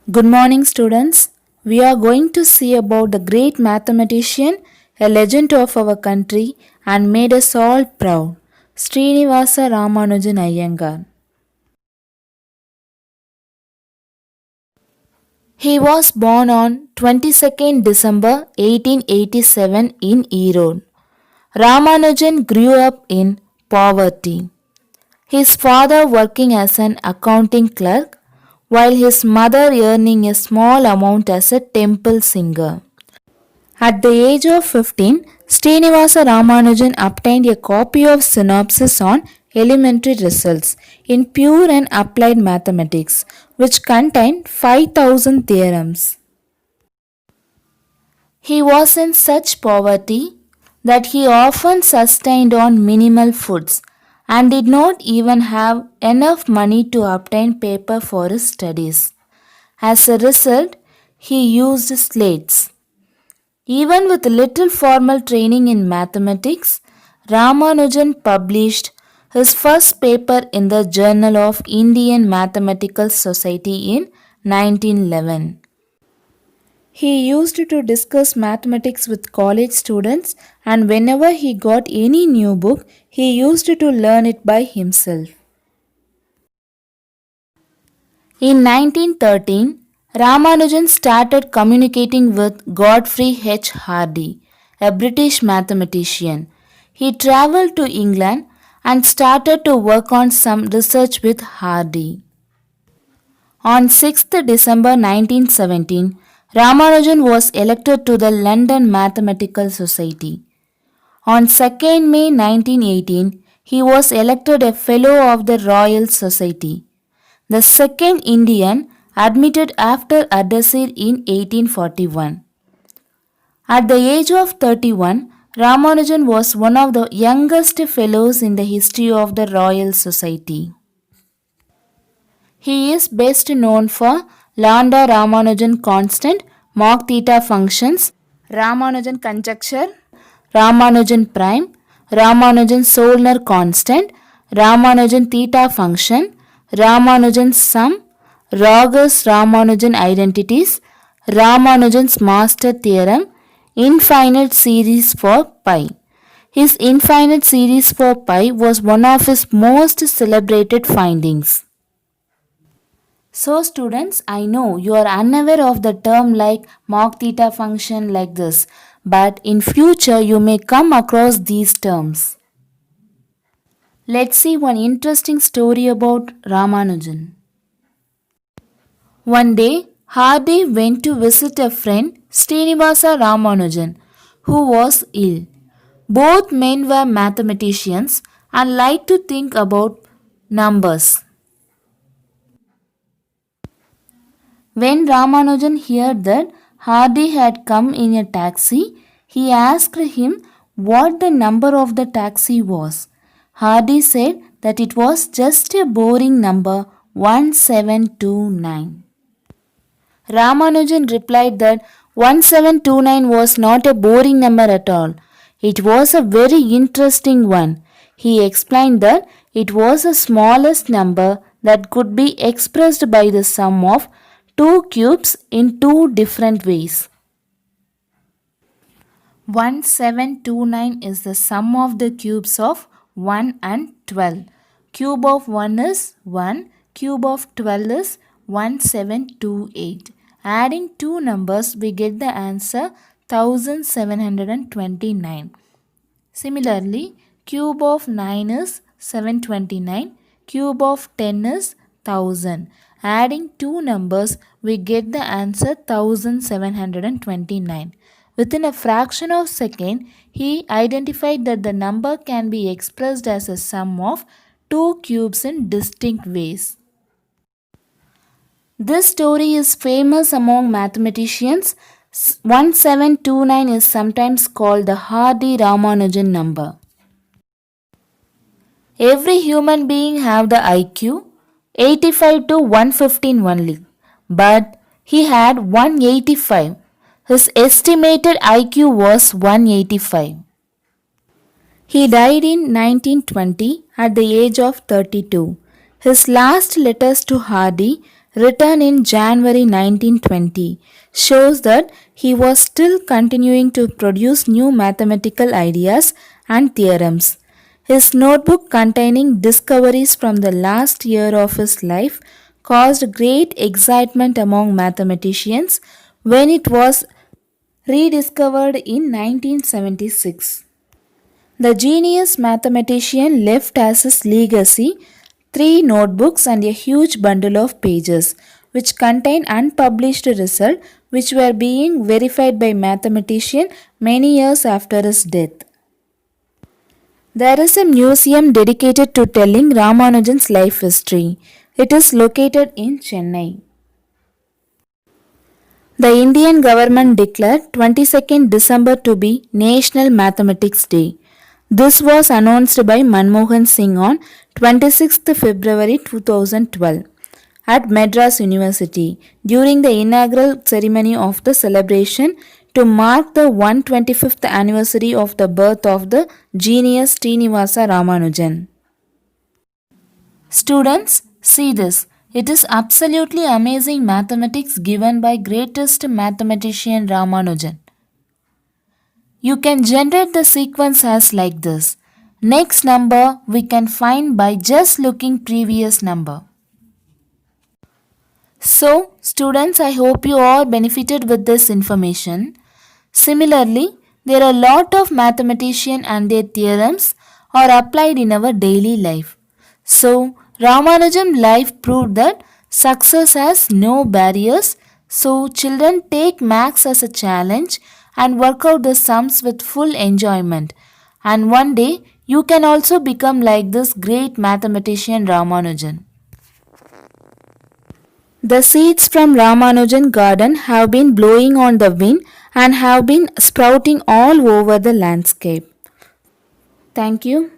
Good morning, students. We are going to see about the great mathematician, a legend of our country, and made us all proud, Srinivasa Ramanujan Iyengar. He was born on 22nd December 1887 in Erode. Ramanujan grew up in poverty. His father working as an accounting clerk, while his mother earning a small amount as a temple singer. At the age of 15, Srinivasa Ramanujan obtained a copy of Synopsis on Elementary Results in Pure and Applied Mathematics, which contained 5,000 theorems. He was in such poverty that he often sustained on minimal foods and did not even have enough money to obtain paper for his studies. As a result, he used slates. Even with little formal training in mathematics, Ramanujan published his first paper in the Journal of Indian Mathematical Society in 1911. He used to discuss mathematics with college students, and whenever he got any new book, he used to learn it by himself. In 1913, Ramanujan started communicating with Godfrey H. Hardy, a British mathematician. He traveled to England and started to work on some research with Hardy. On 6th December 1917, Ramanujan was elected to the London Mathematical Society. On 2nd May 1918, he was elected a Fellow of the Royal Society, the second Indian admitted after Ardeshir in 1841. At the age of 31, Ramanujan was one of the youngest fellows in the history of the Royal Society. He is best known for Lambda Ramanujan constant, Mach theta functions, Ramanujan conjecture, Ramanujan prime, Ramanujan Solner constant, Ramanujan theta function, Ramanujan sum, Rogers Ramanujan identities, Ramanujan's master theorem, infinite series for pi. His infinite series for pi was one of his most celebrated findings. So students, I know you are unaware of the term like Mach theta function like this, but in future you may come across these terms. Let's see one interesting story about Ramanujan. One day, Hardy went to visit a friend, Srinivasa Ramanujan, who was ill. Both men were mathematicians and liked to think about numbers. When Ramanujan heard that Hardy had come in a taxi, he asked him what the number of the taxi was. Hardy said that it was just a boring number 1729. Ramanujan replied that 1729 was not a boring number at all. It was a very interesting one. He explained that it was the smallest number that could be expressed by the sum of two cubes in two different ways. 1729 is the sum of the cubes of 1 and 12. Cube of 1 is 1, cube of 12 is 1728. Adding two numbers, we get the answer 1729. Similarly, cube of 9 is 729, cube of 10 is 1000. Adding two numbers, we get the answer 1729. Within a fraction of a second, he identified that the number can be expressed as a sum of two cubes in distinct ways. This story is famous among mathematicians. 1729 is sometimes called the Hardy Ramanujan number. Every human being have the IQ 85 to 115 only, but he had 185. His estimated IQ was 185. He died in 1920 at the age of 32. His last letters to Hardy written in January 1920, shows that he was still continuing to produce new mathematical ideas and theorems. His notebook containing discoveries from the last year of his life caused great excitement among mathematicians when it was rediscovered in 1976. The genius mathematician left as his legacy three notebooks and a huge bundle of pages, which contain unpublished results which were being verified by mathematicians many years after his death. There is a museum dedicated to telling Ramanujan's life history. It is located in Chennai. The Indian government declared 22nd December to be National Mathematics Day. This was announced by Manmohan Singh on 26th February 2012 at Madras University during the inaugural ceremony of the celebration to mark the 125th anniversary of the birth of the genius Srinivasa Ramanujan. Students, see this. It is absolutely amazing mathematics given by greatest mathematician Ramanujan. You can generate the sequence as like this. Next number we can find by just looking previous number. So, students, I hope you all benefited with this information. Similarly, there are a lot of mathematicians and their theorems are applied in our daily life. So, Ramanujan life proved that success has no barriers. So, children take maths as a challenge and work out the sums with full enjoyment. And one day, you can also become like this great mathematician Ramanujan. The seeds from Ramanujan garden have been blowing on the wind and have been sprouting all over the landscape. Thank you.